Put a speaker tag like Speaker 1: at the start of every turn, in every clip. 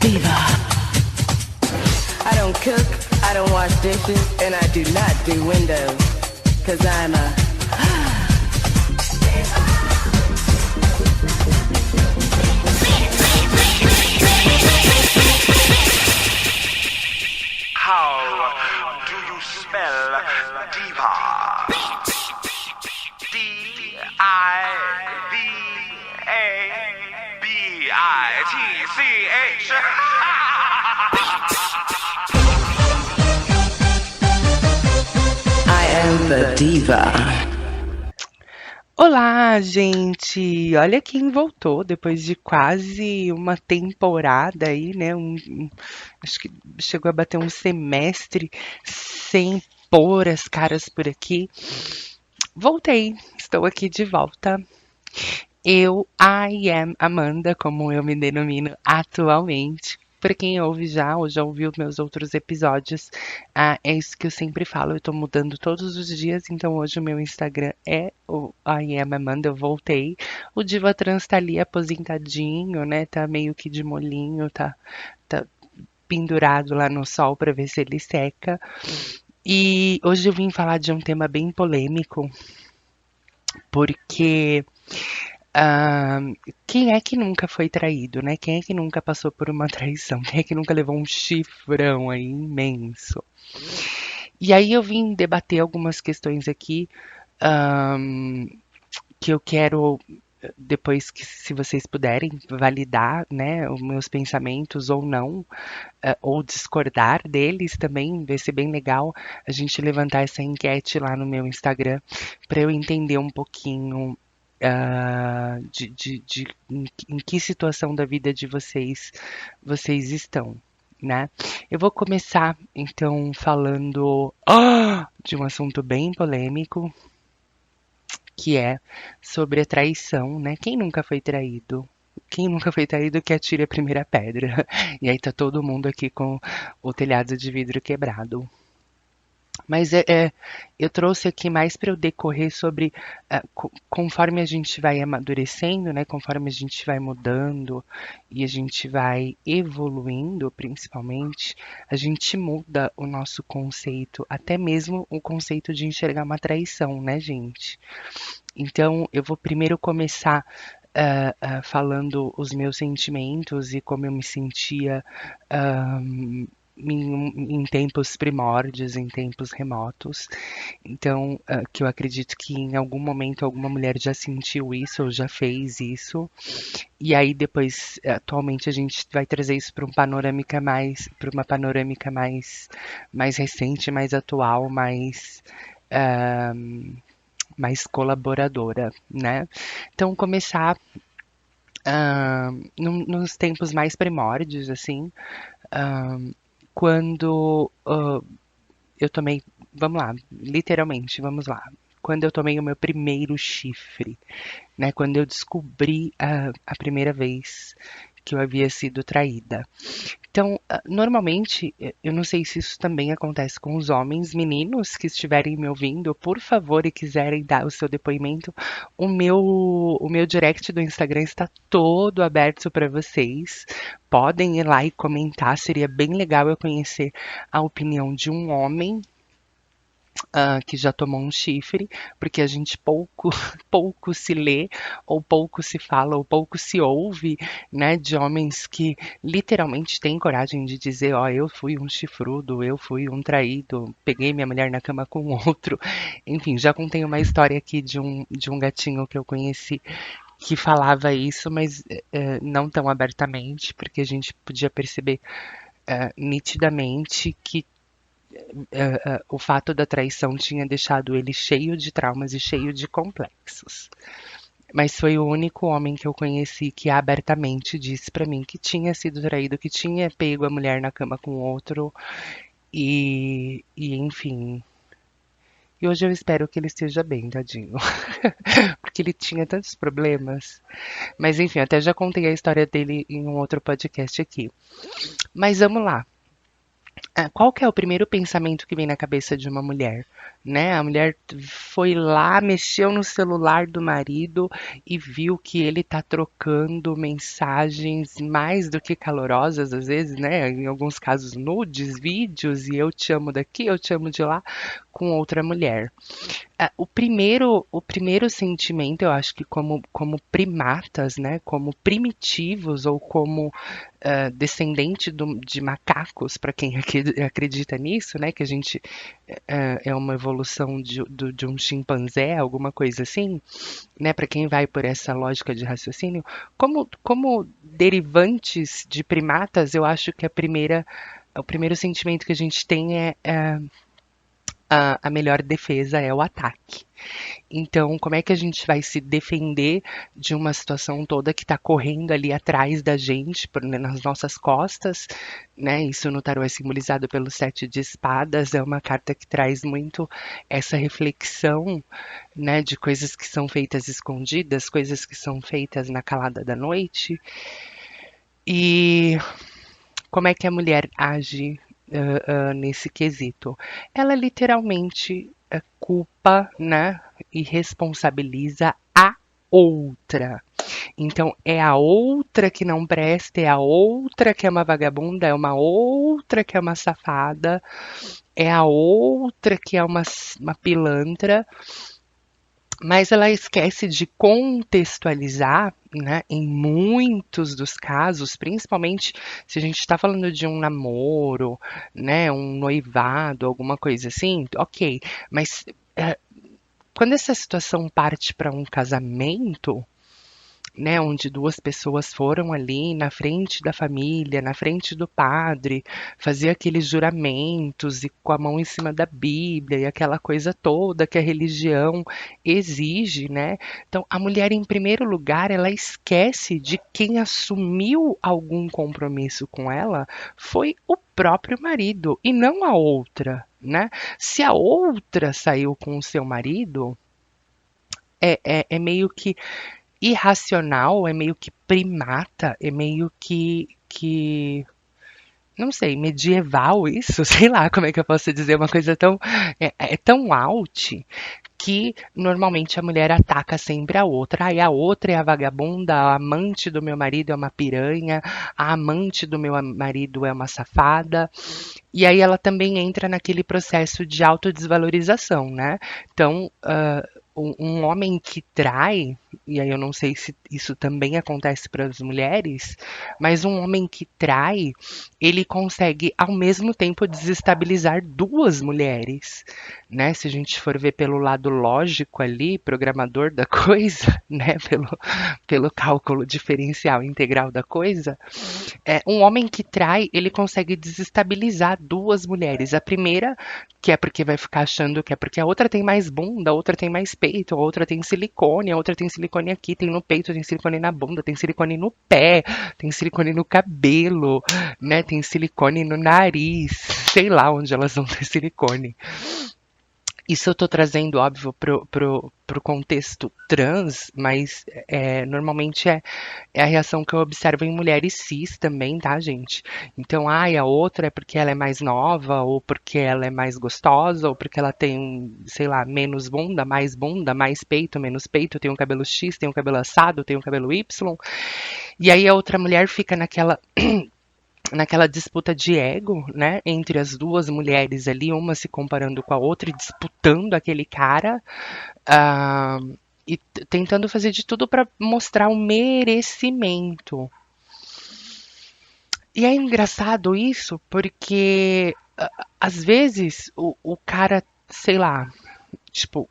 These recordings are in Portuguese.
Speaker 1: diva.
Speaker 2: I don't cook, I don't wash dishes, and I do not do windows, 'cause I'm a
Speaker 3: How do you spell diva? D-I-V-A-B-I-T-C-H.
Speaker 1: I am the diva.
Speaker 4: Olá, gente! Olha quem voltou depois de quase uma temporada aí, né? Acho que chegou a bater um semestre sem pôr as caras por aqui. Voltei, estou aqui de volta. I am Amanda, como eu me denomino atualmente. Para quem ouve já ou já ouviu meus outros episódios, é isso que eu sempre falo, eu tô mudando todos os dias, então hoje o meu Instagram é o I am Amanda, eu voltei. O Diva Trans tá ali aposentadinho, né, tá meio que de molinho, tá pendurado lá no sol para ver se ele seca. E hoje eu vim falar de um tema bem polêmico, porque quem é que nunca foi traído, né? Quem é que nunca passou por uma traição? Quem é que nunca levou um chifrão aí imenso? E aí eu vim debater algumas questões aqui que eu quero, depois que, se vocês puderem, validar, né, os meus pensamentos ou não, ou discordar deles também, vai ser bem legal a gente levantar essa enquete lá no meu Instagram para eu entender um pouquinho em que situação da vida de vocês estão, né? Eu vou começar então falando de um assunto bem polêmico, que é sobre a traição, né? Quem nunca foi traído? Quem nunca foi traído que atire a primeira pedra. E aí tá todo mundo aqui com o telhado de vidro quebrado. Mas eu trouxe aqui mais para eu decorrer sobre conforme a gente vai amadurecendo, né? Conforme a gente vai mudando e a gente vai evoluindo, principalmente, a gente muda o nosso conceito, até mesmo o conceito de enxergar uma traição, né, gente? Então, eu vou primeiro começar falando os meus sentimentos e como eu me sentia em tempos primórdios, em tempos remotos. Então, que eu acredito que em algum momento alguma mulher já sentiu isso ou já fez isso. E aí depois, atualmente a gente vai trazer isso para uma panorâmica mais recente, mais atual, mais colaboradora, né? Então, começar nos tempos mais primórdios, assim, quando eu tomei, vamos lá, literalmente, vamos lá. Quando eu tomei o meu primeiro chifre, né? Quando eu descobri a primeira vez que eu havia sido traída. Então, normalmente, eu não sei se isso também acontece com os homens, meninos que estiverem me ouvindo, por favor, e quiserem dar o seu depoimento, o meu direct do Instagram está todo aberto para vocês. Podem ir lá e comentar, seria bem legal eu conhecer a opinião de um homem que já tomou um chifre, porque a gente pouco se lê, ou pouco se fala, ou pouco se ouve, né, de homens que literalmente têm coragem de dizer, eu fui um chifrudo, eu fui um traído, peguei minha mulher na cama com outro. Enfim, já contei uma história aqui de um gatinho que eu conheci que falava isso, mas não tão abertamente, porque a gente podia perceber nitidamente que o fato da traição tinha deixado ele cheio de traumas e cheio de complexos. Mas foi o único homem que eu conheci que abertamente disse pra mim que tinha sido traído, que tinha pego a mulher na cama com outro e enfim. E hoje eu espero que ele esteja bem, tadinho. Porque ele tinha tantos problemas. Mas enfim, até já contei a história dele em um outro podcast aqui. Mas vamos lá. Qual que é o primeiro pensamento que vem na cabeça de uma mulher, né? A mulher foi lá, mexeu no celular do marido e viu que ele tá trocando mensagens mais do que calorosas, às vezes, né? Em alguns casos nudes, vídeos, e eu te amo daqui, eu te amo de lá, com outra mulher. O primeiro sentimento, eu acho que como primatas, né, como primitivos ou como descendente de macacos, para quem acredita nisso, né, que a gente é uma evolução de um chimpanzé, alguma coisa assim, né, para quem vai por essa lógica de raciocínio, como derivantes de primatas, eu acho que o primeiro sentimento que a gente tem a melhor defesa é o ataque. Então, como é que a gente vai se defender de uma situação toda que está correndo ali atrás da gente, nas nossas costas, né? Isso no tarô é simbolizado pelo 7 de espadas, é uma carta que traz muito essa reflexão, né, de coisas que são feitas escondidas, coisas que são feitas na calada da noite. E como é que a mulher age nesse quesito? Ela literalmente culpa, né, e responsabiliza a outra. Então, é a outra que não presta, é a outra que é uma vagabunda, é uma outra que é uma safada, é a outra que é uma pilantra, mas ela esquece de contextualizar, né, em muitos dos casos, principalmente se a gente está falando de um namoro, né, um noivado, alguma coisa assim, ok, mas quando essa situação parte para um casamento, né, onde duas pessoas foram ali na frente da família, na frente do padre, fazer aqueles juramentos e com a mão em cima da Bíblia e aquela coisa toda que a religião exige, né? Então, a mulher, em primeiro lugar, ela esquece de quem assumiu algum compromisso com ela foi o próprio marido e não a outra, né? Se a outra saiu com o seu marido, é meio que irracional, é meio que primata, é meio que não sei, medieval isso, sei lá como é que eu posso dizer, uma coisa tão, é tão out que normalmente a mulher ataca sempre a outra. Aí a outra é a vagabunda, a amante do meu marido é uma piranha, a amante do meu marido é uma safada. E aí ela também entra naquele processo de autodesvalorização, né? Então, um homem que trai, e aí eu não sei se isso também acontece para as mulheres, mas um homem que trai, ele consegue ao mesmo tempo desestabilizar duas mulheres, né? Se a gente for ver pelo lado lógico ali, programador da coisa, né? Pelo cálculo diferencial integral da coisa, um homem que trai, ele consegue desestabilizar duas mulheres. A primeira, que é porque vai ficar achando que é porque a outra tem mais bunda, a outra tem mais peito, a outra tem silicone, a outra tem silicone aqui, tem no peito, tem silicone na bunda, tem silicone no pé, tem silicone no cabelo, né? Tem silicone no nariz, sei lá onde elas vão ter silicone. Isso eu tô trazendo, óbvio, pro contexto trans, mas normalmente é a reação que eu observo em mulheres cis também, tá, gente? Então, a outra é porque ela é mais nova, ou porque ela é mais gostosa, ou porque ela tem, sei lá, menos bunda, mais peito, menos peito, tem um cabelo X, tem um cabelo assado, tem um cabelo Y. E aí a outra mulher fica naquela disputa de ego, né, entre as duas mulheres ali, uma se comparando com a outra e disputando aquele cara, e tentando fazer de tudo para mostrar o merecimento. E é engraçado isso, porque às vezes o cara, sei lá, tipo,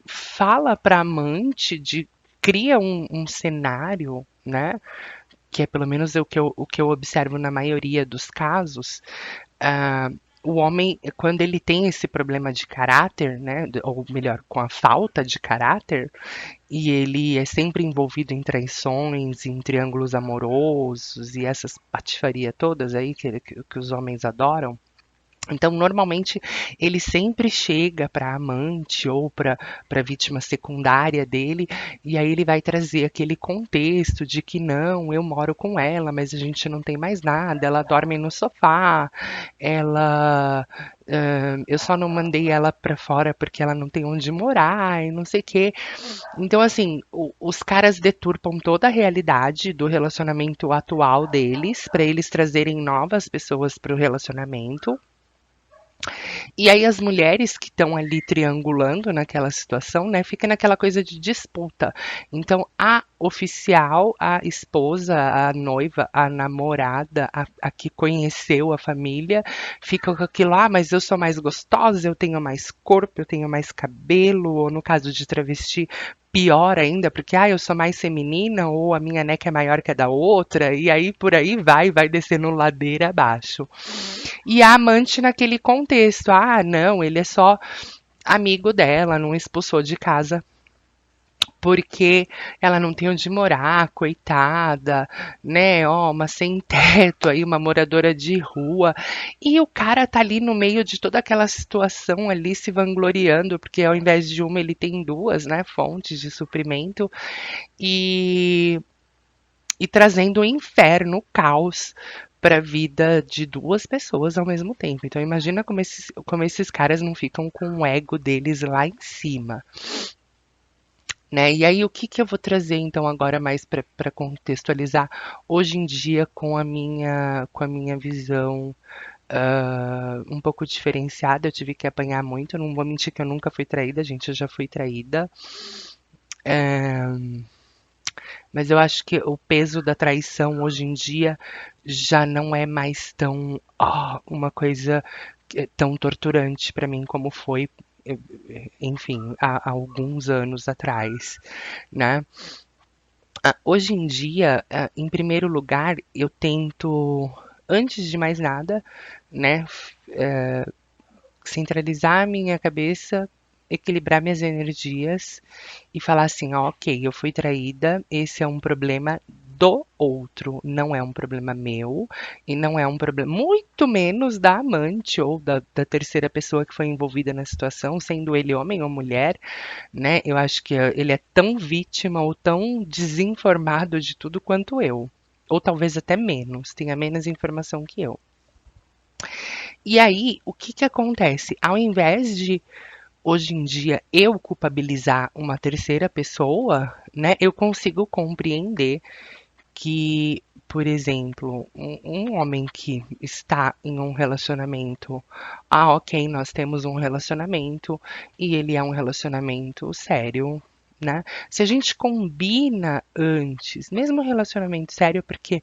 Speaker 4: fala pra amante, cria um cenário, né? Que é pelo menos o que eu observo na maioria dos casos, o homem, quando ele tem esse problema de caráter, né, ou melhor, com a falta de caráter, e ele é sempre envolvido em traições, em triângulos amorosos e essas patifaria todas aí que os homens adoram, Então, normalmente, ele sempre chega para a amante ou para a vítima secundária dele, e aí ele vai trazer aquele contexto de que não, eu moro com ela, mas a gente não tem mais nada, ela dorme no sofá, ela. Eu só não mandei ela para fora porque ela não tem onde morar e não sei o quê. Então, assim, os caras deturpam toda a realidade do relacionamento atual deles, para eles trazerem novas pessoas para o relacionamento. E aí as mulheres que estão ali triangulando naquela situação, né, fica naquela coisa de disputa. Então a oficial, a esposa, a noiva, a namorada, a que conheceu a família, fica com aquilo, ah, mas eu sou mais gostosa, eu tenho mais corpo, eu tenho mais cabelo, ou no caso de travesti, pior ainda, porque ah, eu sou mais feminina, ou a minha neca é maior que a da outra, e aí por aí vai descendo ladeira abaixo. E a amante naquele contexto, ah, não, ele é só amigo dela, não expulsou de casa porque ela não tem onde morar, coitada, né? Ó, uma sem teto aí, uma moradora de rua. E o cara tá ali no meio de toda aquela situação ali se vangloriando, porque ao invés de uma ele tem duas, né, fontes de suprimento e trazendo o inferno, o caos para a vida de duas pessoas ao mesmo tempo. Então imagina como esses caras não ficam com o ego deles lá em cima, né? E aí o que que eu vou trazer então agora mais para contextualizar hoje em dia com a minha visão um pouco diferenciada. Eu tive que apanhar muito, não vou mentir que eu nunca fui traída, gente, eu já fui traída. Mas eu acho que o peso da traição hoje em dia já não é mais tão uma coisa tão torturante para mim como foi, enfim, há alguns anos atrás, né? Hoje em dia, em primeiro lugar, eu tento, antes de mais nada, né, centralizar a minha cabeça, equilibrar minhas energias e falar assim, ó, ok, eu fui traída, esse é um problema do outro, não é um problema meu e não é um problema, muito menos da amante ou da terceira pessoa que foi envolvida na situação, sendo ele homem ou mulher, né? Eu acho que ele é tão vítima ou tão desinformado de tudo quanto eu. Ou talvez até menos, tenha menos informação que eu. E aí, o que que acontece? Ao invés de hoje em dia eu culpabilizar uma terceira pessoa, né, eu consigo compreender que, por exemplo, um homem que está em um relacionamento, ah, ok, nós temos um relacionamento e ele é um relacionamento sério, né? Se a gente combina antes, mesmo relacionamento sério, porque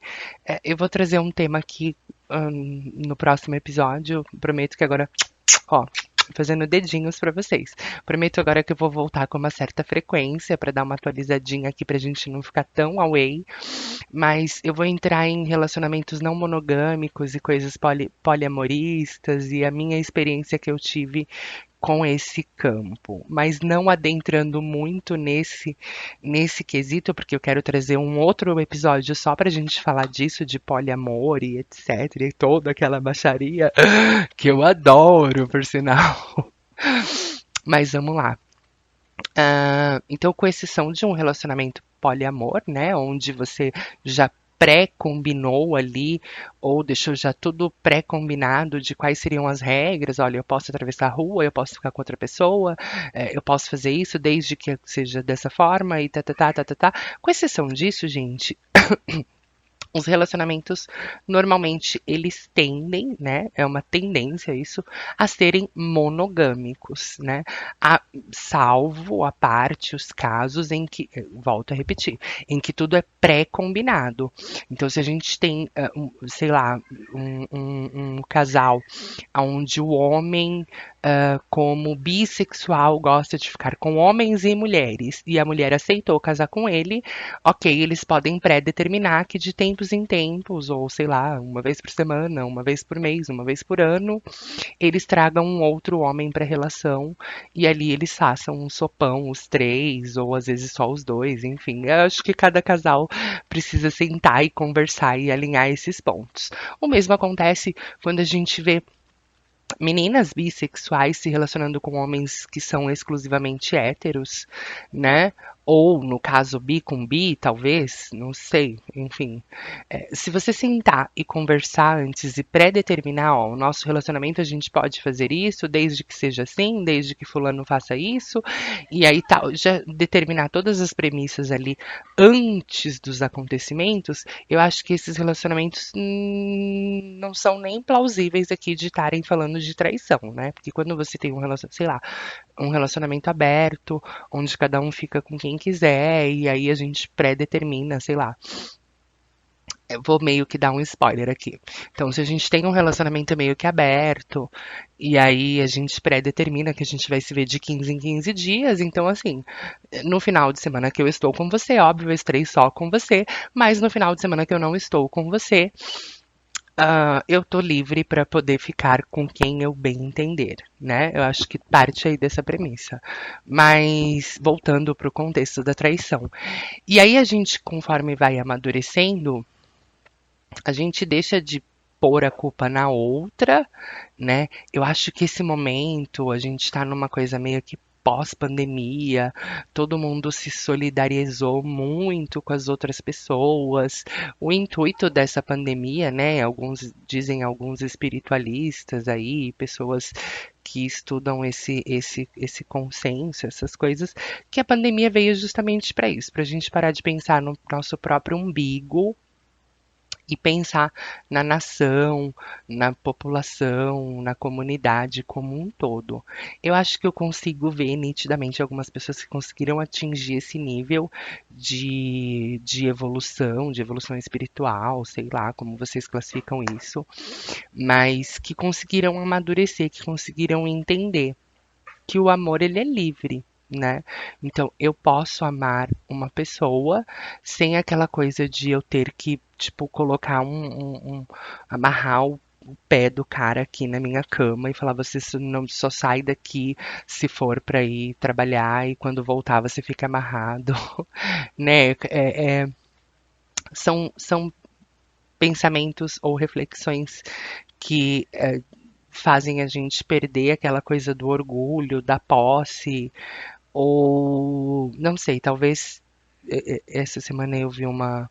Speaker 4: eu vou trazer um tema aqui no próximo episódio, prometo que agora, ó, fazendo dedinhos para vocês. Prometo agora que eu vou voltar com uma certa frequência para dar uma atualizadinha aqui pra gente não ficar tão away, mas eu vou entrar em relacionamentos não monogâmicos e coisas poliamoristas e a minha experiência que eu tive com esse campo, mas não adentrando muito nesse quesito, porque eu quero trazer um outro episódio só pra gente falar disso, de poliamor e etc, e toda aquela baixaria que eu adoro, por sinal. Mas vamos lá. Então, com exceção de um relacionamento poliamor, né, onde você já pré-combinou ali, ou deixou já tudo pré-combinado de quais seriam as regras, olha, eu posso atravessar a rua, eu posso ficar com outra pessoa, eu posso fazer isso desde que seja dessa forma, e tá, tá, tá, tá, tá, tá. Com exceção disso, gente, os relacionamentos normalmente eles tendem, né? É uma tendência isso, a serem monogâmicos, né? Salvo a parte os casos em que, volto a repetir, em que tudo é pré-combinado. Então, se a gente tem, sei lá, um casal onde o homem como bissexual gosta de ficar com homens e mulheres e a mulher aceitou casar com ele, ok, eles podem pré-determinar que de tempos em tempos, ou sei lá, uma vez por semana, uma vez por mês, uma vez por ano, eles tragam um outro homem para a relação e ali eles façam um sopão, os três, ou às vezes só os dois, enfim. Eu acho que cada casal precisa sentar e conversar e alinhar esses pontos. O mesmo acontece quando a gente vê meninas bissexuais se relacionando com homens que são exclusivamente héteros, né? Ou, no caso, bi com bi, talvez, não sei, enfim. Se você sentar e conversar antes e pré-determinar, ó, o nosso relacionamento a gente pode fazer isso, desde que seja assim, desde que fulano faça isso, e aí tal, já determinar todas as premissas ali antes dos acontecimentos, eu acho que esses relacionamentos não são nem plausíveis aqui de estarem falando de traição, né? Porque quando você tem um relacionamento, sei lá, um relacionamento aberto, onde cada um fica com quem quiser, e aí a gente pré-determina, sei lá. Eu vou meio que dar um spoiler aqui. Então, se a gente tem um relacionamento meio que aberto, e aí a gente pré-determina que a gente vai se ver de 15 em 15 dias, então, assim, no final de semana que eu estou com você, óbvio, eu estarei só com você, mas no final de semana que eu não estou com você, eu tô livre para poder ficar com quem eu bem entender, né? Eu acho que parte aí dessa premissa. Mas voltando para o contexto da traição. E aí a gente, conforme vai amadurecendo, a gente deixa de pôr a culpa na outra, né? Eu acho que esse momento a gente tá numa coisa meio que pós-pandemia, todo mundo se solidarizou muito com as outras pessoas. O intuito dessa pandemia, né? Alguns dizem alguns espiritualistas aí, pessoas que estudam esse consenso, essas coisas, que a pandemia veio justamente para isso, para a gente parar de pensar no nosso próprio umbigo e pensar na nação, na população, na comunidade como um todo. Eu acho que eu consigo ver nitidamente algumas pessoas que conseguiram atingir esse nível de evolução espiritual, sei lá como vocês classificam isso, mas que conseguiram amadurecer, que conseguiram entender que o amor ele é livre, né? Então eu posso amar uma pessoa sem aquela coisa de eu ter que, tipo, colocar amarrar o pé do cara aqui na minha cama e falar você não só sai daqui se for para ir trabalhar e quando voltar você fica amarrado, né? São pensamentos ou reflexões que fazem a gente perder aquela coisa do orgulho, da posse, ou não sei, talvez essa semana eu vi uma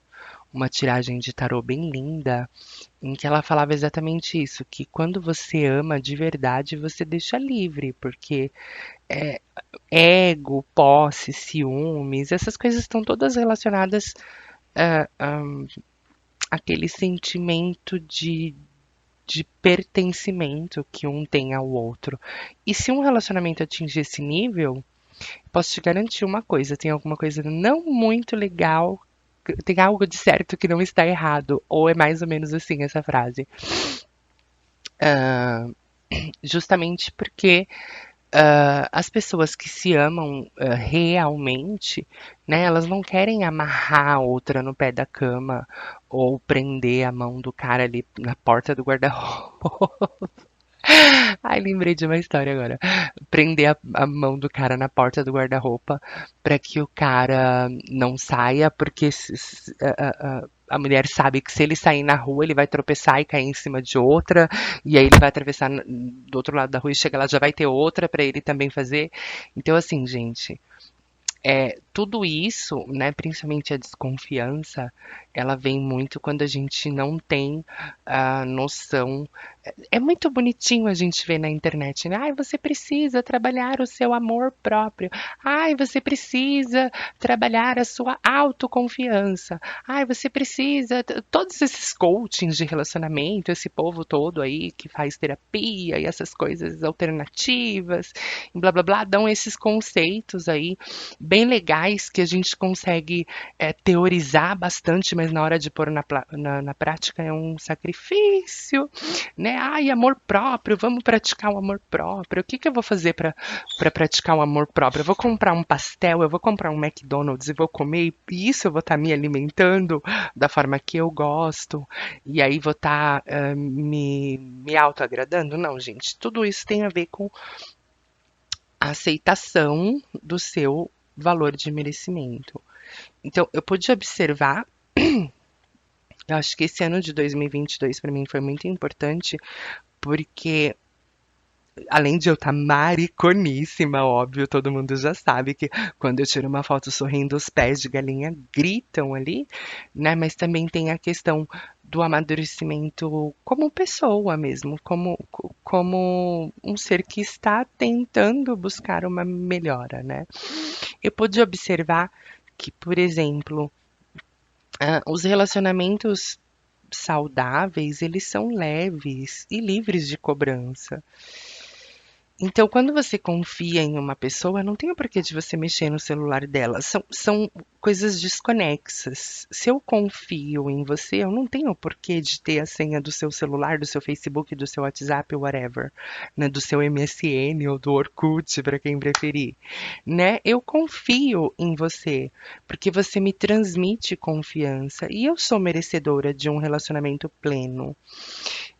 Speaker 4: tiragem de tarô bem linda, em que ela falava exatamente isso, que quando você ama de verdade, você deixa livre, porque ego, posse, ciúmes, essas coisas estão todas relacionadas àquele sentimento de pertencimento que um tem ao outro. E se um relacionamento atingir esse nível, posso te garantir uma coisa: tem alguma coisa não muito legal, tem algo de certo que não está errado, ou é mais ou menos assim essa frase. Justamente porque as pessoas que se amam realmente, né, elas não querem amarrar a outra no pé da cama ou prender a mão do cara ali na porta do guarda-roupa. Ai, lembrei de uma história agora. Prender a mão do cara na porta do guarda-roupa para que o cara não saia, porque a mulher sabe que se ele sair na rua, ele vai tropeçar e cair em cima de outra, e aí ele vai atravessar do outro lado da rua e chega lá, já vai ter outra para ele também fazer. Então, assim, gente, tudo isso, né, principalmente a desconfiança, ela vem muito quando a gente não tem a noção. É muito bonitinho a gente ver na internet, né? Ai, você precisa trabalhar o seu amor próprio. Ai, você precisa trabalhar a sua autoconfiança. Ai, você precisa. Todos esses coachings de relacionamento, esse povo todo aí que faz terapia e essas coisas alternativas, e blá blá blá, dão esses conceitos aí bem legais que a gente consegue teorizar bastante, mas na hora de pôr na prática é um sacrifício, né? Ai, amor próprio, vamos praticar o amor próprio. O que que eu vou fazer para praticar o amor próprio? Eu vou comprar um pastel, eu vou comprar um McDonald's e vou comer, e isso eu vou estar me alimentando da forma que eu gosto, e aí vou estar me auto-agradando? Não, gente, tudo isso tem a ver com a aceitação do seu valor de merecimento. Então, eu pude observar, eu acho que esse ano de 2022 para mim foi muito importante, porque além de eu estar mariconíssima, óbvio, todo mundo já sabe que quando eu tiro uma foto sorrindo, os pés de galinha gritam ali, né? Mas também tem a questão do amadurecimento como pessoa mesmo, como um ser que está tentando buscar uma melhora, né? Eu pude observar que, por exemplo, os relacionamentos saudáveis, eles são leves e livres de cobrança. Então, quando você confia em uma pessoa, não tem o porquê de você mexer no celular dela. São coisas desconexas. Se eu confio em você, eu não tenho o porquê de ter a senha do seu celular, do seu Facebook, do seu WhatsApp, whatever, né? Do seu MSN ou do Orkut, para quem preferir, né? Eu confio em você, porque você me transmite confiança e eu sou merecedora de um relacionamento pleno.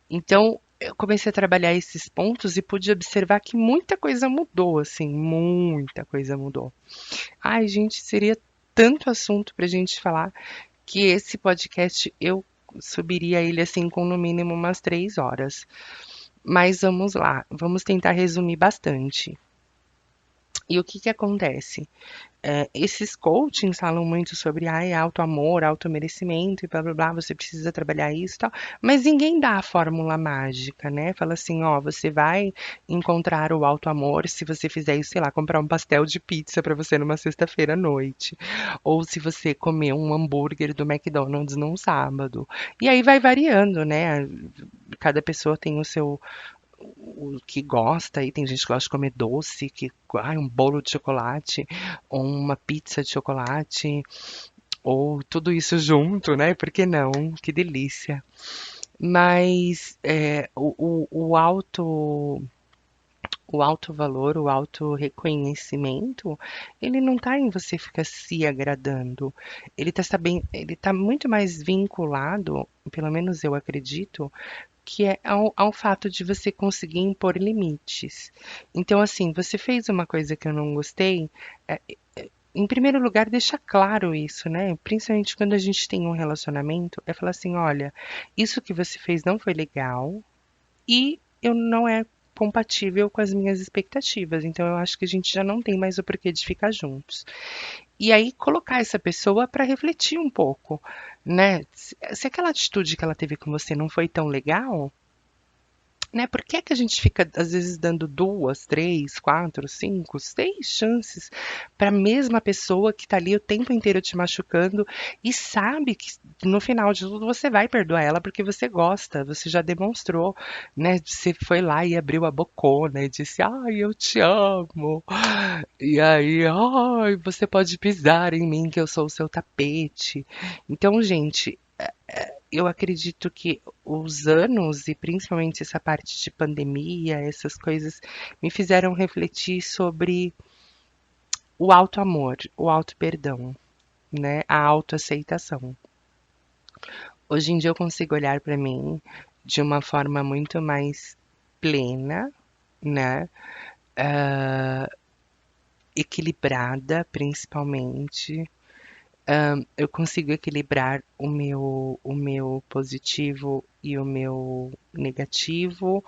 Speaker 4: Então, eu comecei a trabalhar esses pontos e pude observar que muita coisa mudou, assim, muita coisa mudou. Ai, gente, seria tanto assunto pra gente falar que esse podcast eu subiria ele assim com no mínimo umas 3 horas. Mas vamos lá, vamos tentar resumir bastante. E o que que acontece? Esses coachings falam muito sobre auto-amor, auto-merecimento e blá blá blá, você precisa trabalhar isso e tal, mas ninguém dá a fórmula mágica, né? Fala assim, ó, você vai encontrar o auto-amor se você fizer isso, sei lá, comprar um pastel de pizza pra você numa sexta-feira à noite, ou se você comer um hambúrguer do McDonald's num sábado. E aí vai variando, né? Cada pessoa tem o que gosta, e tem gente que gosta de comer doce, um bolo de chocolate, ou uma pizza de chocolate, ou tudo isso junto, né? Por que não? Que delícia. Mas o alto valor, o alto reconhecimento, ele não está em você ficar se agradando. Ele tá muito mais vinculado, pelo menos eu acredito, que é ao fato de você conseguir impor limites. Então, assim, você fez uma coisa que eu não gostei, é, em primeiro lugar, deixa claro isso, né? Principalmente quando a gente tem um relacionamento, é falar assim, olha, isso que você fez não foi legal e eu não é compatível com as minhas expectativas. Então, eu acho que a gente já não tem mais o porquê de ficar juntos. E aí colocar essa pessoa para refletir um pouco, né? Se aquela atitude que ela teve com você não foi tão legal, né? Por que que a gente fica, às vezes, dando duas, três, quatro, cinco, seis chances para a mesma pessoa que tá ali o tempo inteiro te machucando e sabe que no final de tudo você vai perdoar ela porque você gosta, você já demonstrou, né? Você foi lá e abriu a bocona e disse, ai, eu te amo. E aí, ai, você pode pisar em mim que eu sou o seu tapete. Então, gente, eu acredito que os anos, e principalmente essa parte de pandemia, essas coisas, me fizeram refletir sobre o auto-amor, o auto-perdão, né? A autoaceitação. Hoje em dia eu consigo olhar para mim de uma forma muito mais plena, né? Ah, equilibrada, principalmente. Eu consigo equilibrar o meu positivo e o meu negativo,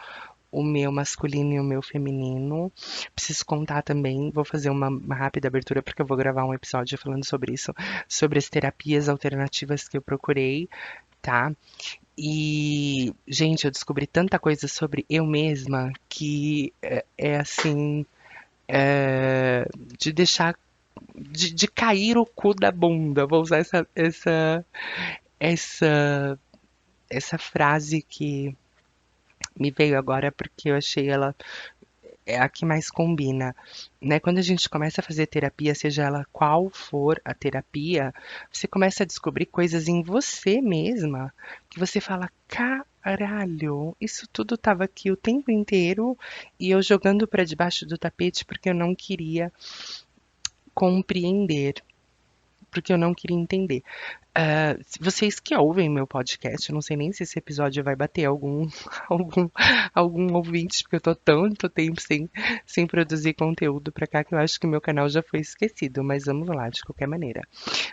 Speaker 4: o meu masculino e o meu feminino. Preciso contar também, vou fazer uma rápida abertura porque eu vou gravar um episódio falando sobre isso, sobre as terapias alternativas que eu procurei, tá? E, gente, eu descobri tanta coisa sobre eu mesma que é assim, de deixar de cair o cu da bunda. Vou usar essa, essa frase que me veio agora porque eu achei ela é a que mais combina, né? Quando a gente começa a fazer terapia, seja ela qual for a terapia, você começa a descobrir coisas em você mesma que você fala, caralho, isso tudo estava aqui o tempo inteiro e eu jogando para debaixo do tapete porque eu não queria compreender, porque eu não queria entender. Vocês que ouvem meu podcast, eu não sei nem se esse episódio vai bater algum, algum ouvinte, porque eu tô tanto tempo sem produzir conteúdo pra cá que eu acho que meu canal já foi esquecido, mas vamos lá, de qualquer maneira.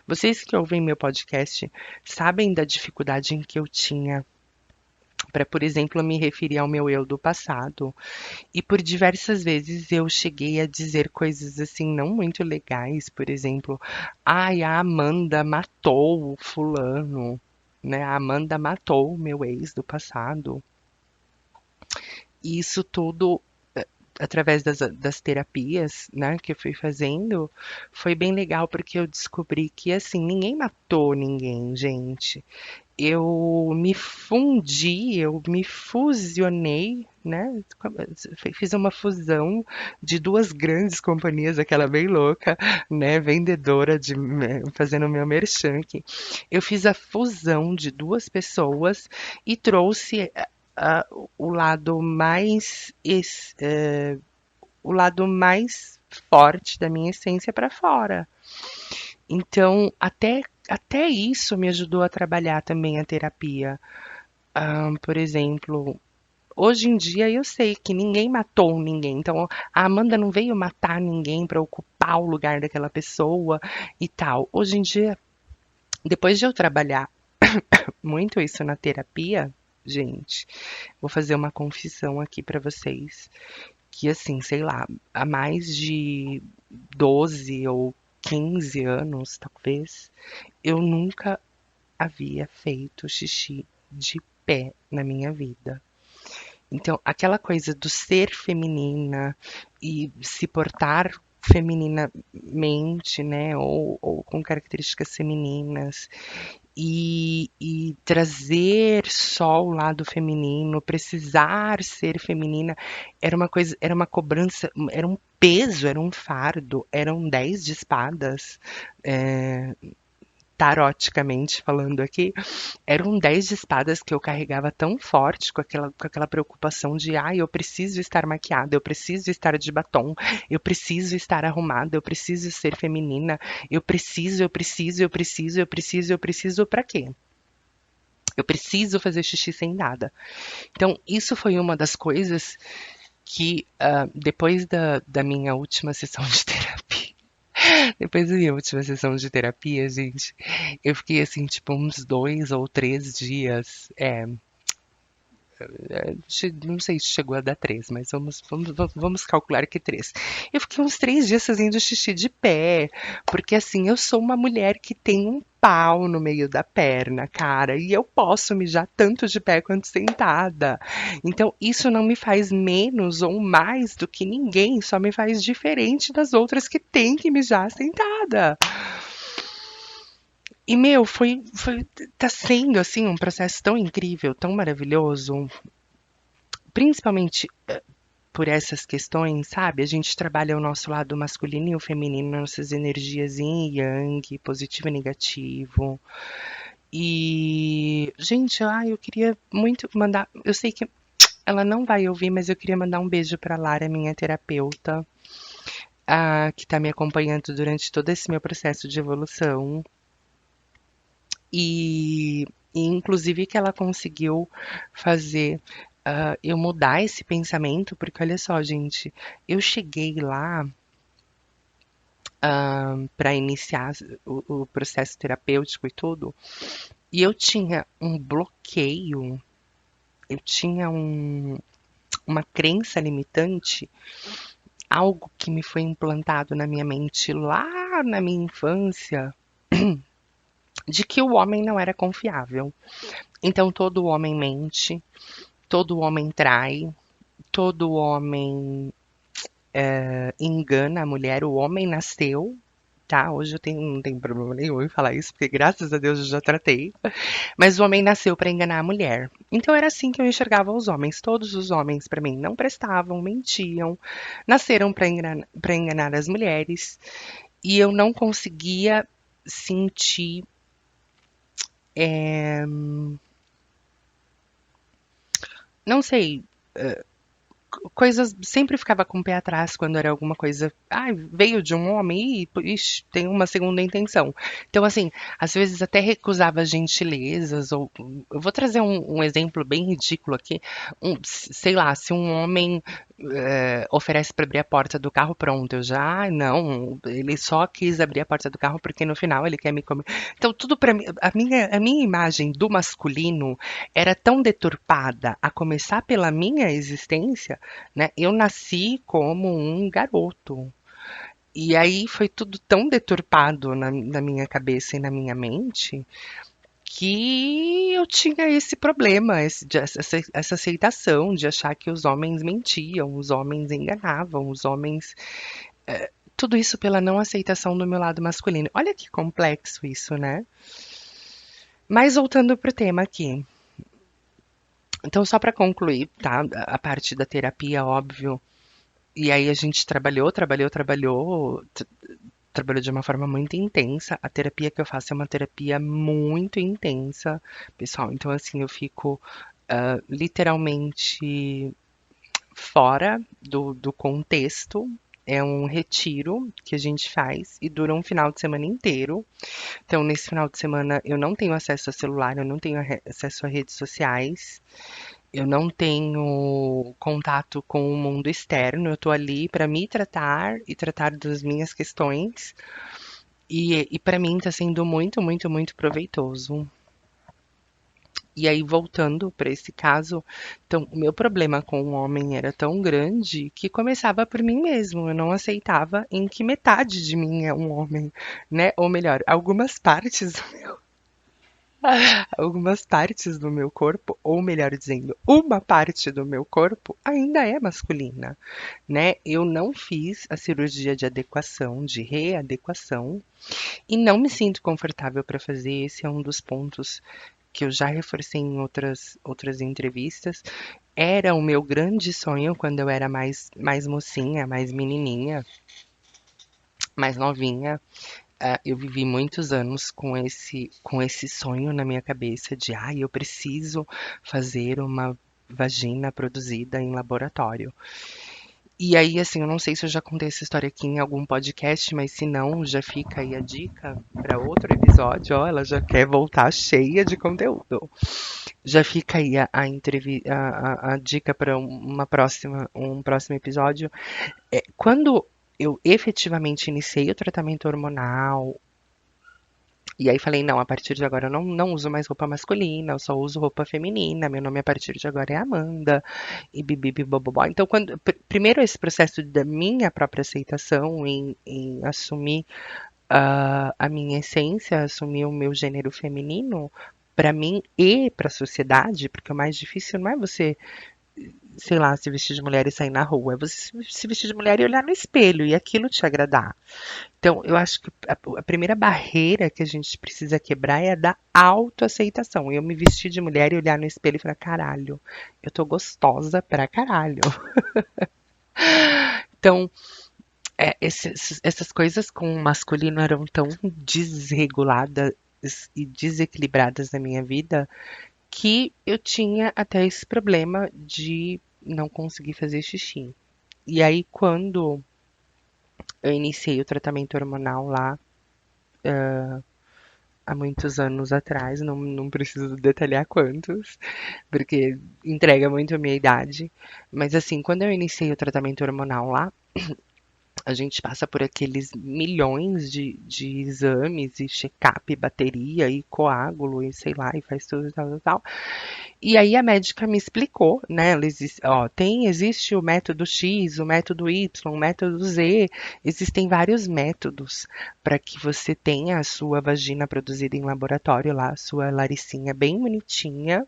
Speaker 4: Vocês que ouvem meu podcast sabem da dificuldade em que eu tinha para, por exemplo, me referir ao meu eu do passado. E por diversas vezes eu cheguei a dizer coisas assim não muito legais, por exemplo, ai, a Amanda matou o fulano, né? A Amanda matou o meu ex do passado. E isso tudo através das terapias, né, que eu fui fazendo, foi bem legal porque eu descobri que assim, ninguém matou ninguém, gente. Eu me fundi, eu me fusionei, né? Fiz uma fusão de duas grandes companhias, aquela bem louca, né? Vendedora de fazendo meu merchan aqui. Eu fiz a fusão de duas pessoas e trouxe o lado mais o lado mais forte da minha essência para fora. Então, até isso me ajudou a trabalhar também a terapia. Por exemplo, hoje em dia eu sei que ninguém matou ninguém. Então, a Amanda não veio matar ninguém para ocupar o lugar daquela pessoa e tal. Hoje em dia, depois de eu trabalhar muito isso na terapia, gente, vou fazer uma confissão aqui para vocês. Que assim, sei lá, há mais de 12 ou 15 anos, talvez, eu nunca havia feito xixi de pé na minha vida. Então, aquela coisa do ser feminina e se portar femininamente, né, ou com características femininas, e trazer só o lado feminino, precisar ser feminina, era uma coisa, era uma cobrança, era um peso, era um fardo, eram 10 de espadas, é, taroticamente falando aqui, eram 10 de espadas que eu carregava tão forte com aquela preocupação de, eu preciso estar maquiada, eu preciso estar de batom, eu preciso estar arrumada, eu preciso ser feminina, eu preciso para quê? Eu preciso fazer xixi sem nada. Então, isso foi uma das coisas que, depois da minha última sessão de terapia, depois da minha última sessão de terapia, gente, eu fiquei assim, tipo, uns 2 ou 3 dias. Não sei se chegou a dar 3, mas vamos calcular que 3. Eu fiquei uns 3 dias fazendo xixi de pé, porque assim, eu sou uma mulher que tem um pau no meio da perna, cara, e eu posso mijar tanto de pé quanto sentada. Então, isso não me faz menos ou mais do que ninguém, só me faz diferente das outras que têm que mijar sentada. E, meu, tá sendo, assim, um processo tão incrível, tão maravilhoso, principalmente por essas questões, sabe? A gente trabalha o nosso lado masculino e o feminino, nossas energias yin e yang, positivo e negativo. E, gente, eu queria muito mandar, eu sei que ela não vai ouvir, mas eu queria mandar um beijo pra Lara, minha terapeuta, que tá me acompanhando durante todo esse meu processo de evolução. E inclusive que ela conseguiu fazer eu mudar esse pensamento, porque olha só, gente, eu cheguei lá para iniciar o processo terapêutico e tudo, e eu tinha um bloqueio, eu tinha uma crença limitante, algo que me foi implantado na minha mente lá na minha infância, de que o homem não era confiável. Então todo homem mente, todo homem trai, todo homem engana a mulher, o homem nasceu, tá? Hoje não tenho problema nenhum em falar isso, porque graças a Deus eu já tratei. Mas o homem nasceu para enganar a mulher. Então era assim que eu enxergava os homens. Todos os homens para mim não prestavam, mentiam, nasceram para enganar as mulheres. E eu não conseguia sentir não sei, coisas, sempre ficava com o pé atrás quando era alguma coisa, veio de um homem e tem uma segunda intenção. Então, assim, às vezes até recusava gentilezas, ou eu vou trazer um exemplo bem ridículo aqui, sei lá, se um homem oferece para abrir a porta do carro, pronto, eu já, não, ele só quis abrir a porta do carro porque no final ele quer me comer. Então tudo para mim, a minha imagem do masculino era tão deturpada, a começar pela minha existência, né? Eu nasci como um garoto. E aí foi tudo tão deturpado na minha cabeça e na minha mente que eu tinha esse problema, essa aceitação de achar que os homens mentiam, os homens enganavam, os homens. Tudo isso pela não aceitação do meu lado masculino. Olha que complexo isso, né? Mas voltando pro tema aqui. Então, só para concluir, tá? A parte da terapia, óbvio. E aí a gente trabalhou de uma forma muito intensa. A terapia que eu faço é uma terapia muito intensa, pessoal. Então, assim, eu fico literalmente fora do contexto. É um retiro que a gente faz e dura um final de semana inteiro. Então, nesse final de semana, eu não tenho acesso a celular, eu não tenho acesso a redes sociais, eu não tenho contato com o mundo externo. Eu tô ali para me tratar e tratar das minhas questões. E para mim tá sendo muito, muito, muito proveitoso. E aí, voltando para esse caso, então, o meu problema com o homem era tão grande que começava por mim mesmo. Eu não aceitava em que metade de mim é um homem, né? Ou melhor, algumas partes do meu corpo, ou melhor dizendo, uma parte do meu corpo ainda é masculina, né? Eu não fiz a cirurgia de adequação, de readequação, e não me sinto confortável para fazer. Esse é um dos pontos que eu já reforcei em outras entrevistas. Era o meu grande sonho quando eu era mais mocinha, mais menininha, mais novinha. Eu vivi muitos anos com esse sonho na minha cabeça de, eu preciso fazer uma vagina produzida em laboratório. E aí, assim, eu não sei se eu já contei essa história aqui em algum podcast, mas se não, já fica aí a dica para outro episódio. Ó, ela já quer voltar cheia de conteúdo. Já fica aí a dica para um próximo episódio. Quando eu efetivamente iniciei o tratamento hormonal, e aí falei, não, a partir de agora eu não uso mais roupa masculina, eu só uso roupa feminina, meu nome a partir de agora é Amanda, e bibibibobobó. Então, primeiro esse processo da minha própria aceitação em assumir a minha essência, assumir o meu gênero feminino, para mim e para a sociedade, porque o mais difícil não é você, sei lá, se vestir de mulher e sair na rua, é você se vestir de mulher e olhar no espelho e aquilo te agradar. Então, eu acho que a primeira barreira que a gente precisa quebrar é a da autoaceitação. Eu me vestir de mulher e olhar no espelho e falar, caralho, eu tô gostosa pra caralho. Então, essas coisas com o masculino eram tão desreguladas e desequilibradas na minha vida que eu tinha até esse problema de não conseguir fazer xixi. E aí, quando eu iniciei o tratamento hormonal lá, há muitos anos atrás, não preciso detalhar quantos, porque entrega muito a minha idade. Mas assim, quando eu iniciei o tratamento hormonal lá, a gente passa por aqueles milhões de exames e check-up, bateria e coágulo e sei lá, e faz tudo e tal, tal, tal. E aí a médica me explicou, né? Ela existe o método X, o método Y, o método Z. Existem vários métodos para que você tenha a sua vagina produzida em laboratório lá, a sua laricinha bem bonitinha.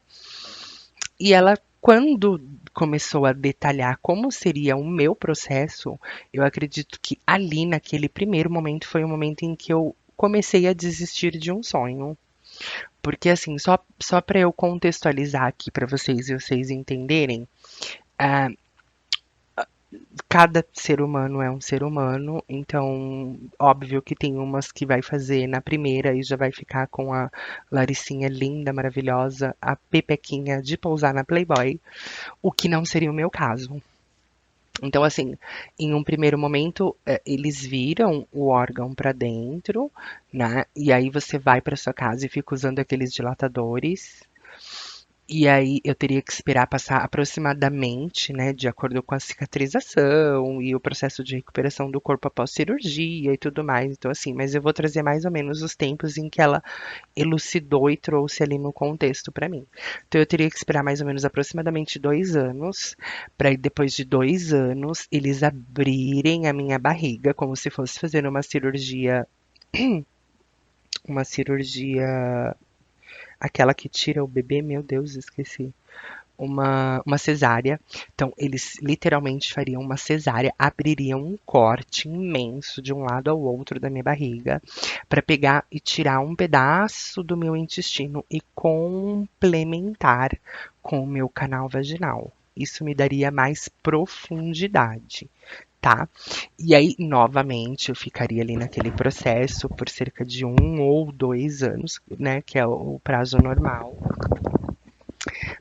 Speaker 4: E ela, quando começou a detalhar como seria o meu processo, eu acredito que ali, naquele primeiro momento, foi o momento em que eu comecei a desistir de um sonho. Porque, assim, só para eu contextualizar aqui para vocês e vocês entenderem, ah, cada ser humano é um ser humano, então, óbvio que tem umas que vai fazer na primeira e já vai ficar com a Laricinha linda, maravilhosa, a pepequinha de pousar na Playboy, o que não seria o meu caso. Então, assim, em um primeiro momento, eles viram o órgão para dentro, né? E aí você vai para sua casa e fica usando aqueles dilatadores. E aí eu teria que esperar passar aproximadamente, né, de acordo com a cicatrização e o processo de recuperação do corpo após cirurgia e tudo mais. Então, assim, mas eu vou trazer mais ou menos os tempos em que ela elucidou e trouxe ali no contexto para mim. Então, eu teria que esperar mais ou menos aproximadamente 2 anos, para depois de 2 anos eles abrirem a minha barriga, como se fosse fazer uma cirurgia, aquela que tira o bebê, meu Deus, esqueci. Uma cesárea. Então, eles literalmente fariam uma cesárea, abririam um corte imenso de um lado ao outro da minha barriga, para pegar e tirar um pedaço do meu intestino e complementar com o meu canal vaginal. Isso me daria mais profundidade, tá? E aí, novamente, eu ficaria ali naquele processo por cerca de 1 ou 2 anos, né? Que é o prazo normal,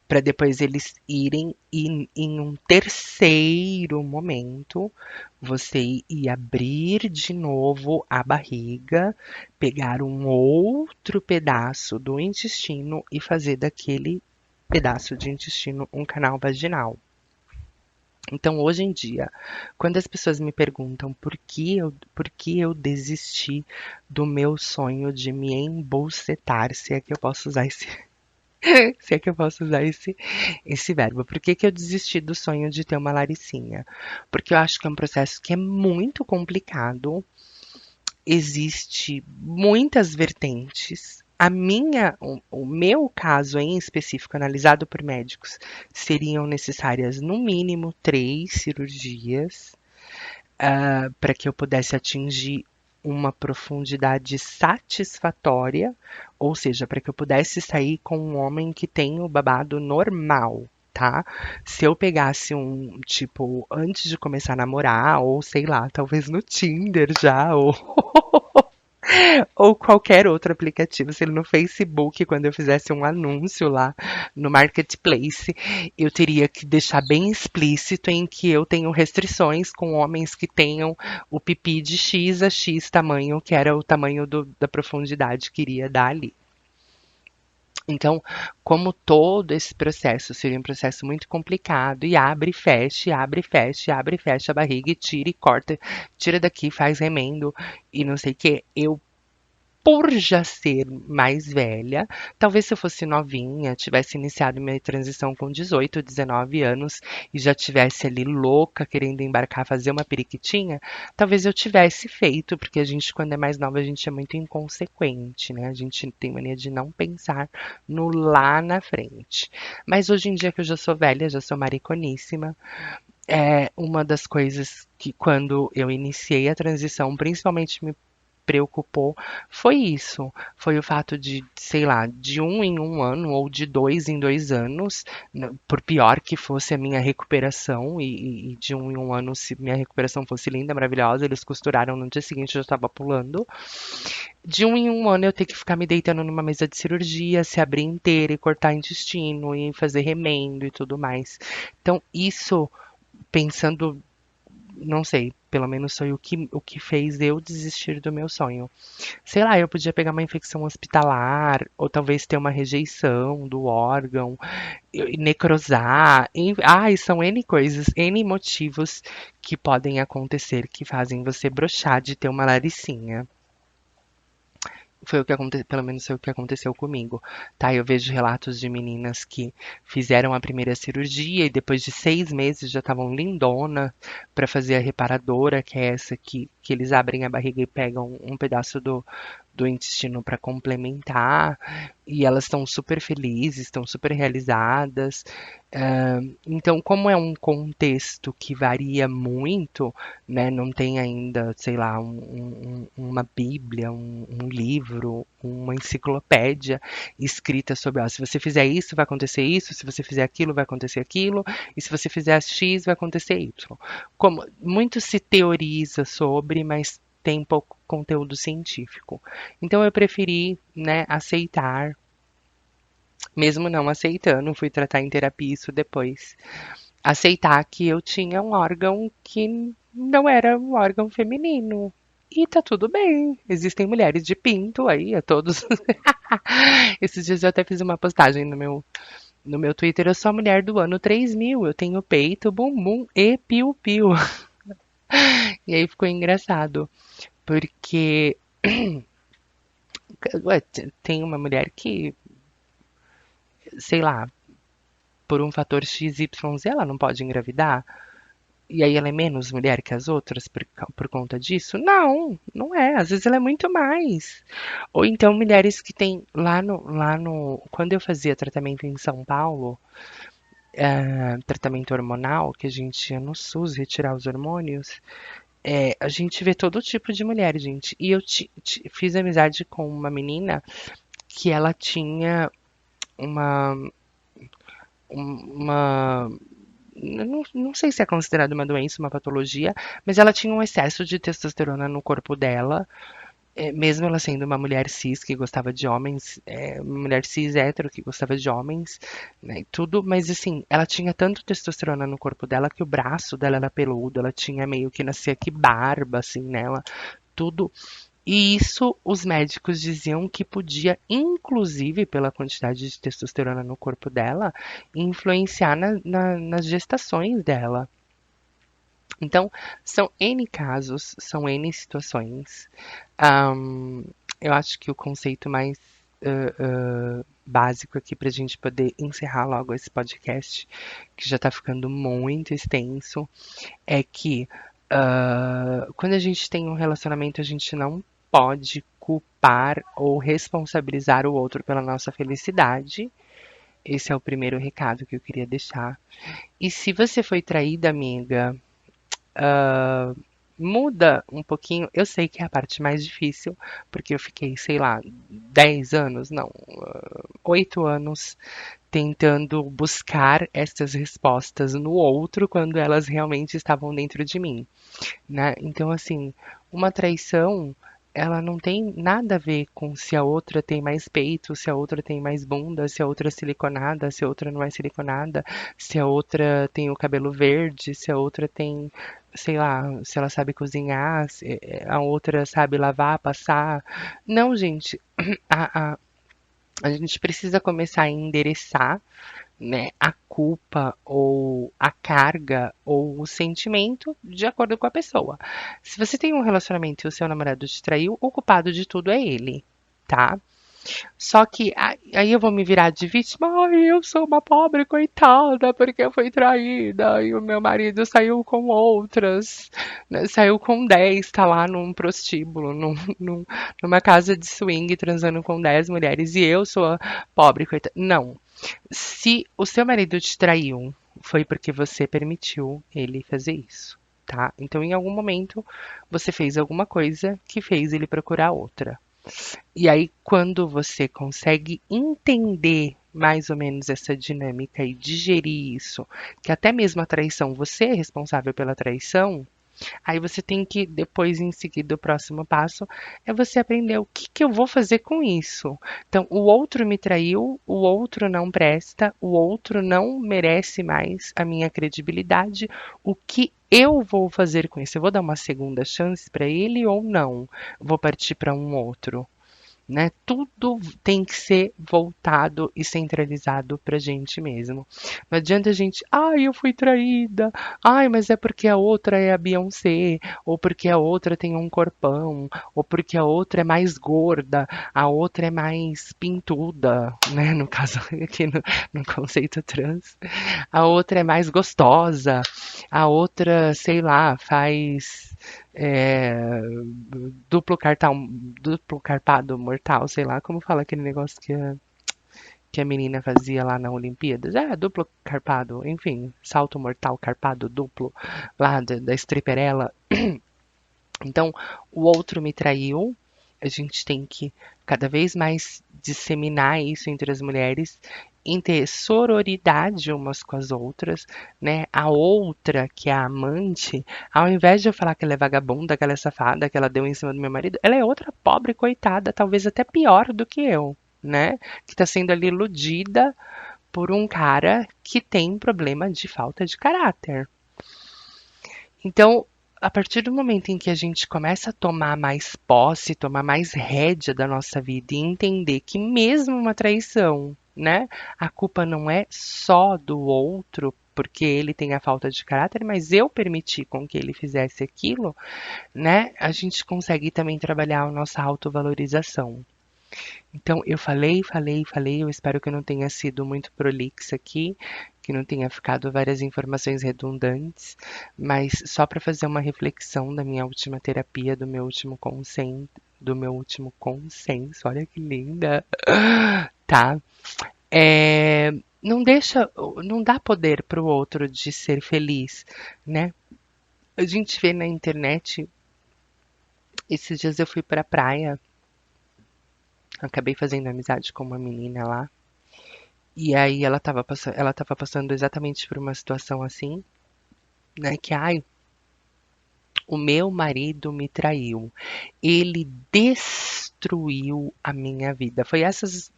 Speaker 4: para depois eles irem em um terceiro momento, você ir abrir de novo a barriga, pegar um outro pedaço do intestino e fazer daquele pedaço de intestino um canal vaginal. Então, hoje em dia, quando as pessoas me perguntam por que eu desisti do meu sonho de me embolsetar, se é que eu posso usar esse, se é que eu posso usar esse verbo. Por que que eu desisti do sonho de ter uma Laricinha? Porque eu acho que é um processo que é muito complicado, existe muitas vertentes. O meu caso em específico, analisado por médicos, seriam necessárias no mínimo 3 cirurgias para que eu pudesse atingir uma profundidade satisfatória, ou seja, para que eu pudesse sair com um homem que tem o babado normal, tá? Se eu pegasse um, tipo, antes de começar a namorar, ou sei lá, talvez no Tinder já, ou ou qualquer outro aplicativo, se ele no Facebook, quando eu fizesse um anúncio lá no Marketplace, eu teria que deixar bem explícito em que eu tenho restrições com homens que tenham o pipi de X a X tamanho, que era o tamanho da profundidade que iria dar ali. Então, como todo esse processo seria um processo muito complicado, e abre e fecha, abre e fecha, abre e fecha a barriga, e tira e corta, tira daqui, faz remendo e não sei o que, eu por já ser mais velha, talvez se eu fosse novinha, tivesse iniciado minha transição com 18, 19 anos e já tivesse ali louca, querendo embarcar, fazer uma periquitinha, talvez eu tivesse feito, porque a gente, quando é mais nova, a gente é muito inconsequente, né? A gente tem mania de não pensar no lá na frente. Mas hoje em dia que eu já sou velha, já sou mariconíssima, é uma das coisas que quando eu iniciei a transição, principalmente me preocupou foi isso. Foi o fato de, sei lá, de 1 em 1 ano ou de 2 em 2 anos, por pior que fosse a minha recuperação, e de 1 em 1 ano, se minha recuperação fosse linda, maravilhosa, eles costuraram no dia seguinte, eu já estava pulando. De 1 em 1 ano eu ter que ficar me deitando numa mesa de cirurgia, se abrir inteira e cortar intestino e fazer remendo e tudo mais. Então, isso pensando, não sei, pelo menos foi o que fez eu desistir do meu sonho. Sei lá, eu podia pegar uma infecção hospitalar, ou talvez ter uma rejeição do órgão, necrosar. Ai, são N coisas, N motivos que podem acontecer que fazem você broxar de ter uma laricinha. Foi o que aconteceu, pelo menos foi o que aconteceu comigo, tá? Eu vejo relatos de meninas que fizeram a primeira cirurgia e depois de 6 meses já estavam lindona para fazer a reparadora, que é essa que eles abrem a barriga e pegam um pedaço do intestino para complementar, e elas estão super felizes, estão super realizadas. Então, como é um contexto que varia muito, né, não tem ainda, sei lá, uma bíblia, um livro, uma enciclopédia escrita sobre, ó, se você fizer isso, vai acontecer isso, se você fizer aquilo, vai acontecer aquilo, e se você fizer X, vai acontecer Y. Como muito se teoriza sobre, mas tem pouco conteúdo científico. Então eu preferi, né, aceitar, mesmo não aceitando, fui tratar em terapia isso depois. Aceitar que eu tinha um órgão que não era um órgão feminino. E tá tudo bem. Existem mulheres de pinto aí, a todos. Esses dias eu até fiz uma postagem No meu Twitter eu sou a mulher do ano 3000, eu tenho peito, bumbum e piu-piu. E aí ficou engraçado, porque ué, tem uma mulher que, sei lá, por um fator XYZ ela não pode engravidar, e aí ela é menos mulher que as outras por conta disso? Não, não é. Às vezes ela é muito mais. Ou então mulheres que têm quando eu fazia tratamento em São Paulo, tratamento hormonal, que a gente ia no SUS retirar os hormônios, a gente vê todo tipo de mulher, gente. E eu fiz amizade com uma menina que ela tinha uma, uma não sei se é considerado uma doença, uma patologia, mas ela tinha um excesso de testosterona no corpo dela, mesmo ela sendo uma mulher cis que gostava de homens, uma mulher cis hétero que gostava de homens, né, e tudo, mas assim, ela tinha tanto testosterona no corpo dela que o braço dela era peludo, ela tinha meio que nascia que barba, assim, nela, tudo. E isso os médicos diziam que podia, inclusive pela quantidade de testosterona no corpo dela, influenciar nas gestações dela. Então, são N casos, são N situações. Ahm, eu acho que o conceito mais básico aqui para a gente poder encerrar logo esse podcast, que já está ficando muito extenso, é que quando a gente tem um relacionamento, a gente não pode culpar ou responsabilizar o outro pela nossa felicidade. Esse é o primeiro recado que eu queria deixar. E se você foi traída, amiga, muda um pouquinho. Eu sei que é a parte mais difícil, porque eu fiquei, sei lá, 10 anos, não, 8 anos tentando buscar essas respostas no outro quando elas realmente estavam dentro de mim, né? Então, assim, uma traição, ela não tem nada a ver com se a outra tem mais peito, se a outra tem mais bunda, se a outra é siliconada, se a outra não é siliconada, se a outra tem o cabelo verde, se a outra tem, sei lá, se ela sabe cozinhar, se a outra sabe lavar, passar. Não, gente, a, a, a gente precisa começar a endereçar, né, a culpa ou a carga ou o sentimento de acordo com a pessoa. Se você tem um relacionamento e o seu namorado te traiu, o culpado de tudo é ele, tá? Só que aí eu vou me virar de vítima. Ai, eu sou uma pobre coitada porque eu fui traída e o meu marido saiu com outras, né? Saiu com 10, tá lá num prostíbulo, numa casa de swing transando com 10 mulheres e eu sou a pobre coitada. Não. Se o seu marido te traiu, foi porque você permitiu ele fazer isso, tá? Então, em algum momento, você fez alguma coisa que fez ele procurar outra. E aí, quando você consegue entender mais ou menos essa dinâmica e digerir isso, que até mesmo a traição, você é responsável pela traição, aí você tem que, depois, em seguida, o próximo passo é você aprender o que, que eu vou fazer com isso. Então, o outro me traiu, o outro não presta, o outro não merece mais a minha credibilidade. O que eu vou fazer com isso? Eu vou dar uma segunda chance para ele ou não? Vou partir para um outro, né? Tudo tem que ser voltado e centralizado pra gente mesmo. Não adianta a gente, ai, eu fui traída, ai, mas é porque a outra é a Beyoncé, ou porque a outra tem um corpão, ou porque a outra é mais gorda, a outra é mais pintuda, né? No caso aqui no conceito trans, a outra é mais gostosa, a outra, sei lá, faz é, duplo carpado mortal, sei lá, como fala aquele negócio que a menina fazia lá na Olimpíadas. Duplo carpado, enfim, salto mortal carpado duplo, lá da stripperella. Então, o outro me traiu, a gente tem que cada vez mais disseminar isso entre as mulheres, em ter sororidade umas com as outras, né? A outra, que é a amante, ao invés de eu falar que ela é vagabunda, que ela é safada, que ela deu em cima do meu marido, ela é outra pobre coitada, talvez até pior do que eu, né? Que tá sendo ali iludida por um cara que tem problema de falta de caráter. Então, a partir do momento em que a gente começa a tomar mais posse, tomar mais rédea da nossa vida e entender que mesmo uma traição né? A culpa não é só do outro, porque ele tem a falta de caráter, mas eu permiti com que ele fizesse aquilo, né? A gente consegue também trabalhar a nossa autovalorização. Então, eu falei. Eu espero que eu não tenha sido muito prolixa aqui, que não tenha ficado várias informações redundantes, mas só para fazer uma reflexão da minha última terapia, do meu último consenso. Olha que linda, tá? É, não deixa, não dá poder para o outro de ser feliz, né? A gente vê na internet. Esses dias eu fui pra praia, acabei fazendo amizade com uma menina lá. E aí ela tava passando exatamente por uma situação assim, né? Que, ai, o meu marido me traiu. Ele destruiu a minha vida. Foi essas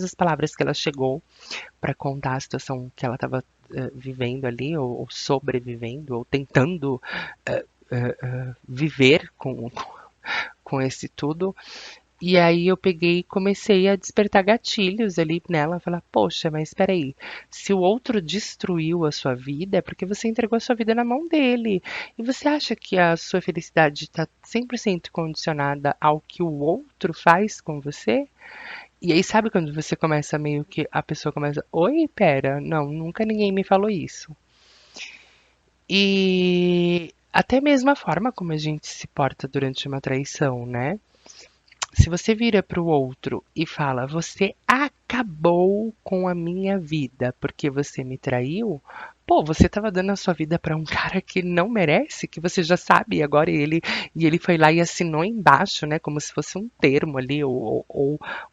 Speaker 4: as palavras que ela chegou para contar a situação que ela estava vivendo ali, ou sobrevivendo, ou tentando viver com esse tudo. E aí eu peguei e comecei a despertar gatilhos ali nela, falar, poxa, mas espera aí, se o outro destruiu a sua vida, é porque você entregou a sua vida na mão dele. E você acha que a sua felicidade está 100% condicionada ao que o outro faz com você? E aí sabe quando você começa meio que a pessoa começa, oi, pera, não, nunca ninguém me falou isso. E até mesmo a forma como a gente se porta durante uma traição, né? Se você vira para o outro e fala, você acabou com a minha vida porque você me traiu, pô, você estava dando a sua vida para um cara que não merece, que você já sabe, agora ele foi lá e assinou embaixo, né, como se fosse um termo ali, ou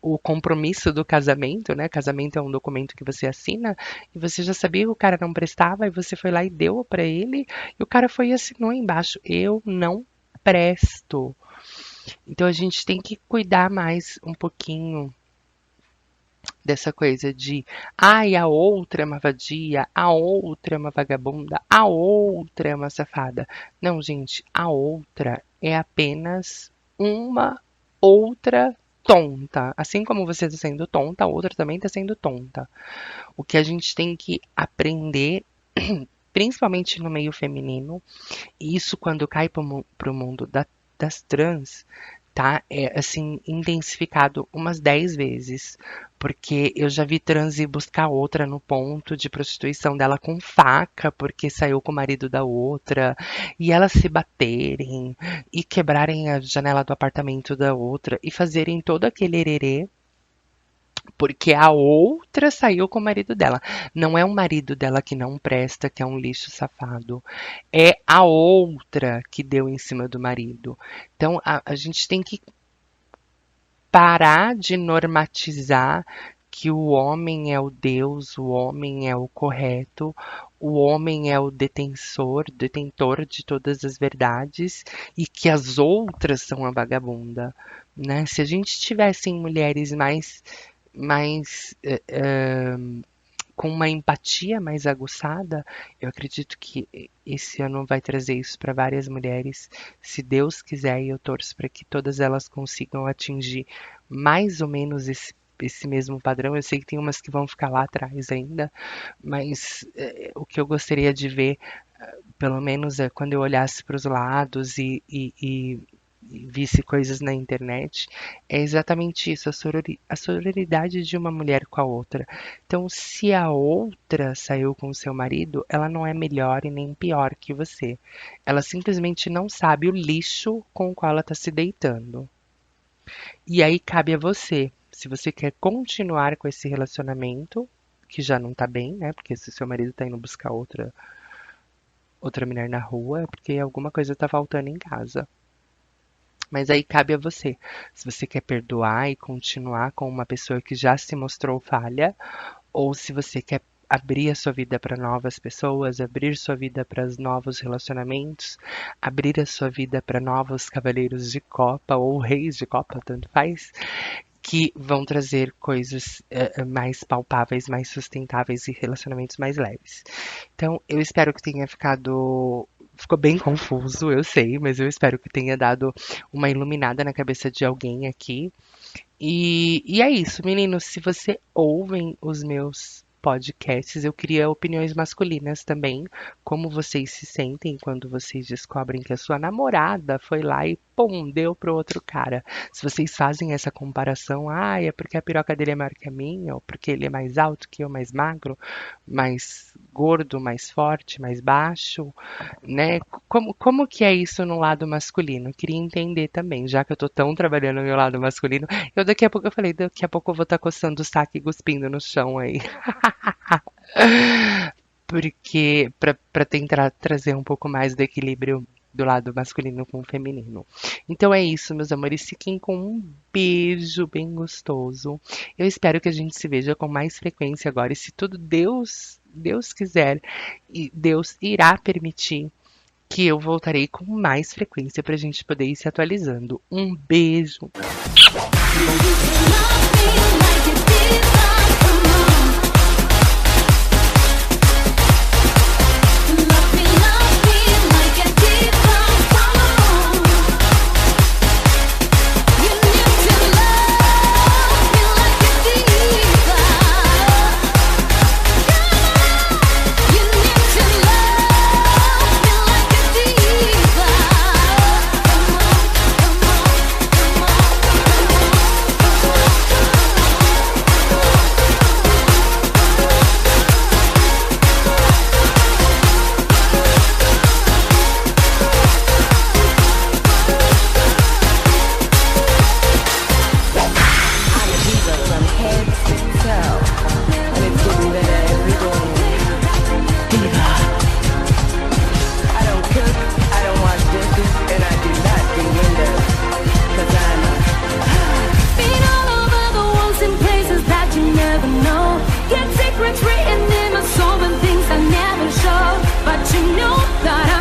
Speaker 4: o compromisso do casamento, né, casamento é um documento que você assina, e você já sabia que o cara não prestava, e você foi lá e deu para ele, e o cara foi e assinou embaixo, eu não presto. Então a gente tem que cuidar mais um pouquinho dessa coisa de, ai, a outra é uma vadia, a outra é uma vagabunda, a outra é uma safada. Não, gente, a outra é apenas uma outra tonta. Assim como você está sendo tonta, a outra também está sendo tonta. O que a gente tem que aprender, principalmente no meio feminino, e isso quando cai para o mundo das trans, tá? É assim, intensificado umas 10 vezes. Porque eu já vi trans ir buscar outra no ponto de prostituição dela com faca, porque saiu com o marido da outra, e elas se baterem, e quebrarem a janela do apartamento da outra, e fazerem todo aquele hererê porque a outra saiu com o marido dela. Não é o marido dela que não presta, que é um lixo safado. É a outra que deu em cima do marido. Então a gente tem que parar de normatizar que o homem é o Deus, o homem é o correto, o homem é o detentor de todas as verdades e que as outras são a vagabunda, né? Se a gente tivesse mulheres mais com uma empatia mais aguçada, eu acredito que esse ano vai trazer isso para várias mulheres, se Deus quiser, e eu torço para que todas elas consigam atingir mais ou menos esse mesmo padrão. Eu sei que tem umas que vão ficar lá atrás ainda, mas o que eu gostaria de ver, pelo menos é quando eu olhasse para os lados e visse coisas na internet, é exatamente isso, a sororidade de uma mulher com a outra. Então, se a outra saiu com o seu marido, ela não é melhor e nem pior que você. Ela simplesmente não sabe o lixo com o qual ela está se deitando. E aí cabe a você, se você quer continuar com esse relacionamento, que já não tá bem, né? Porque se seu marido tá indo buscar outra mulher na rua, é porque alguma coisa tá faltando em casa. Mas aí cabe a você. Se você quer perdoar e continuar com uma pessoa que já se mostrou falha, ou se você quer abrir a sua vida para novas pessoas, abrir sua vida para novos relacionamentos, abrir a sua vida para novos cavaleiros de copa ou reis de copa, tanto faz, que vão trazer coisas mais palpáveis, mais sustentáveis e relacionamentos mais leves. Então, eu espero que tenha ficou bem confuso, eu sei, mas eu espero que tenha dado uma iluminada na cabeça de alguém aqui. E é isso, meninos. Se você ouvem os meus podcasts, eu queria opiniões masculinas também. Como vocês se sentem quando vocês descobrem que a sua namorada foi lá e pum, deu pro outro cara. Se vocês fazem essa comparação, é porque a piroca dele é maior que a minha, ou porque ele é mais alto que eu, mais magro, mais gordo, mais forte, mais baixo, né? Como que é isso no lado masculino? Eu queria entender também, já que eu tô tão trabalhando no meu lado masculino. Daqui a pouco eu falei, daqui a pouco eu vou estar coçando o saco e cuspindo no chão aí. Porque para tentar trazer um pouco mais do equilíbrio do lado masculino com o feminino. Então é isso, meus amores. Fiquem com um beijo bem gostoso. Eu espero que a gente se veja com mais frequência agora. E se tudo Deus quiser, e Deus irá permitir que eu voltarei com mais frequência para a gente poder ir se atualizando. Um beijo.
Speaker 1: Written in my soul and things I never show, but you know that